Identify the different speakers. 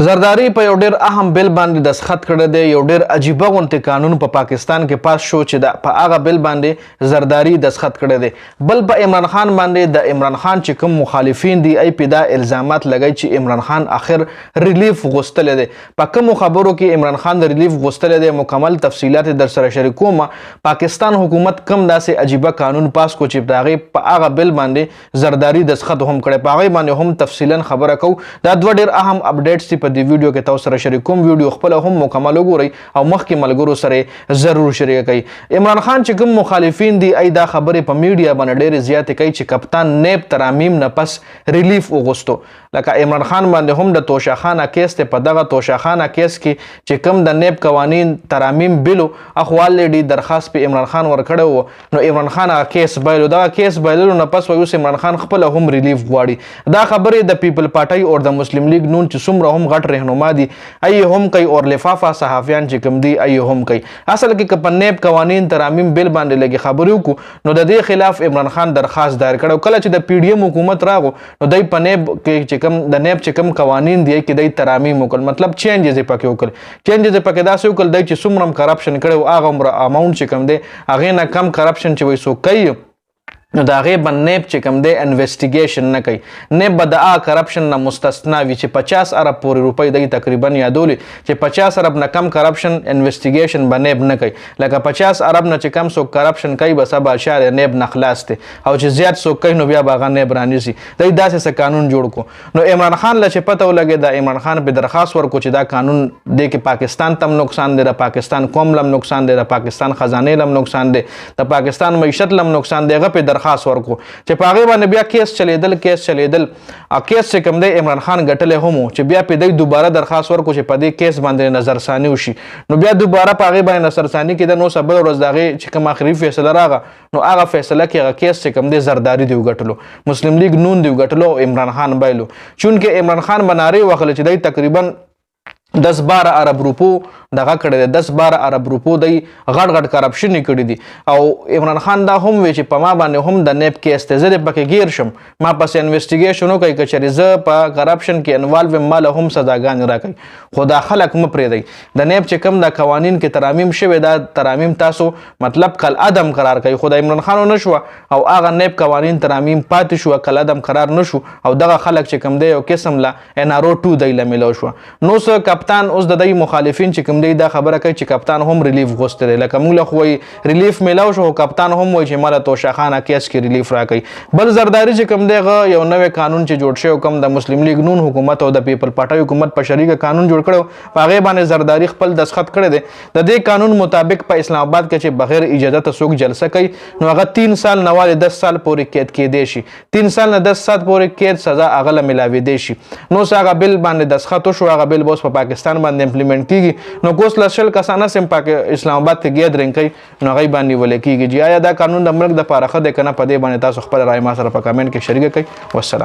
Speaker 1: زرداری په یو ډیر اهم بل باندې دستخط کړی دی. یو ډیر عجیبه غونډې قانون په پاکستان کې پاس شو چې په هغه بل باندې زرداری دستخط کړی دی. بل په عمران خان باندې د عمران خان چې کوم مخالفین دي ای په دا الزامات لګی چې عمران خان اخر ریلیف غوښتلی دی. په کومو خبرو کې عمران خان د ریلیف غوښتلی دی مکمل تفصیلات در سره شریکوم. پاکستان حکومت کم داسې عجیبه قانون پاس کو چې د هغې په هغه بل باندې زرداری دستخط هم کړی. په هغې باندې هم تفصیلا خبره کوو. دا دوه ډیر اهم اپډیټس دي په دې ویډیو کې تاسو سره شریکوم. ویډیو خپل هم مکمل وګورئ او مخکې ملګرو سره ضرور شریک کړئ. عمران خان چې کوم مخالفین دي ای دا خبرې په میډیا باندې ډېرې زیاتې کوي چې کپتان نیب ترامیم نه پس ریلیف وغوښتو. لکه عمران خان باندې هم د توشاخانه کیس ته په دغه توشاخانه کیس کې چې کوم د نیب قوانین ترامیم بلو اخوال لیډي درخواست په عمران خان ورکړی وو نو عمران خان هغه کیس بایلو. دغه کیس بایللو نه پس اوس عمران خان خپل هم ریلیف غواړي. دا خبرې د پیپل پارټۍ او د مسلم لیگ نون چې څومره هم غټ رهنما دي ای هم کوي او لفافه صحافیان چې کوم دي ای هم کوي. اصل کې په نیب قوانین ترامیم بل باندې لګي خبرې وکړو نو د دې خلاف عمران خان درخواست دایر کړو. کله چې د پی ډی ایم حکومت راغو نو دای په نیب کې چې کوم د نیب چې کوم قوانین دی کې دای ترامیم وکړ مطلب چینجز پکې وکړ. چینجز پکې داسې وکړل دای چې څومره کرپشن کړو هغه عمر اماونټ چې کوم دی هغه نه کم کرپشن چې وای سو کوي نو د هغې به نیب چې کوم دی انویسټیګیشن نه کوي. نیب به د کرپشن نه مستثنا وي چې 50 ارب پورې روپۍ دی تقریبا یادولي چې 50 ارب نه کم کرپشن انویسټیګیشن به نیب نه کوي. لکه 50 ارب نه چې کم څوک کرپشن کوي بس به شاید نیب نه خلاص دی او چې زیات څوک کوي نو بیا به هغه نیب رانیسي. دی داسې څه قانون جوړ کړو نو عمران خان له چې پته ولګېده د عمران خان په درخواست ورکړو چې دا قانون دی کې پاکستان ته هم نقصان دی د پاکستان قوم لم نقصان دی د پاکستان خزانې لم نقصان دی د پاکستان معیشت لم نقصان دی. هغه په خاص ورکو چې په هغې باندې بیا کیس چلیدل کیس چې کوم دی عمران خان ګټلی هم چې بیا په دی دوباره درخواست ورکو چې په دې کیس باندې نظرثاني وشي نو بیا دوباره په هغې باندې نظرثاني کېده نو بله ورځ د هغې چې کوم آخري فیصله راغه نو هغه فیصله کې هغه کیس چې کوم دی زرداري دی وګټلو مسلم لیگ نون دی وګټلو او عمران خان بایلو. چونکې عمران خان به نارې وهلې چې دی تقریبا 10-12 ارب روپو دغه کړی دی 10-12 ارب روپو دی غټ کرپشن یې کړي دي او عمران خان دا هم وی چې په ما باندې هم د نیب کیس ته زه پکې گیر شم ما پسې انویسټیګیشن وکړئ که چېرې زه په کرپشن کې انوالو یم ما له هم سزاګانې راکوي. خو دا خلک مه پرېږدئ. د نیب چې کوم د قوانین کې ترامیم شوی دا ترامیم تاسو مطلب کالعدم قرار کوي. خو د عمران خان ونه شوه او هغه نیب قوانین ترامیم پاتې شوه کالعدم قرار نه شو او دغه خلک چې کوم دی یو قسم له NRO 2 دی له میلاو شوه. نو څه کپتان اوس د دې مخالفین چې کوم دی دا خبره کوي چې کپتان هم ریلیف غوښتی دی. لکه موږ له خو ریلیف میلاو شو کپتان هم وایي چې ما له توشاخانه کیس کې ریلیف راکوي. بل زرداری چې کوم دی هغه یو نوی قانون چې جوړ شوی کوم د مسلم لیگ نون حکومت او د پیپل پارټۍ حکومت په شریکه قانون جوړ کړی په هغې باندې زرداری خپل دستخط کړی دی. د دې قانون مطابق په اسلام آباد کې چې بغیر اجازته څوک جلسه کوي نو هغه 3 سال نه والې 10 سال پورې قید کېدی شي. 3 سال نه 10 سال پورې قید سزا هغه له میلاوېدی شي. نو هغه بل باندې دستخط وشو هغه بل به اوس په پاکستان باندې امپلیمنٹ کیږي نو کوس لشل کسانه سم پاک اسلام آباد کې ګیدرینګ کوي نو هغې باندې ولې کیږي. آیا دا قانون د ملک دپاره ښه دی که نه په دې باندې تاسو خپل رایې ما سره په کمنټ کې شریکه کړئ. والسلام.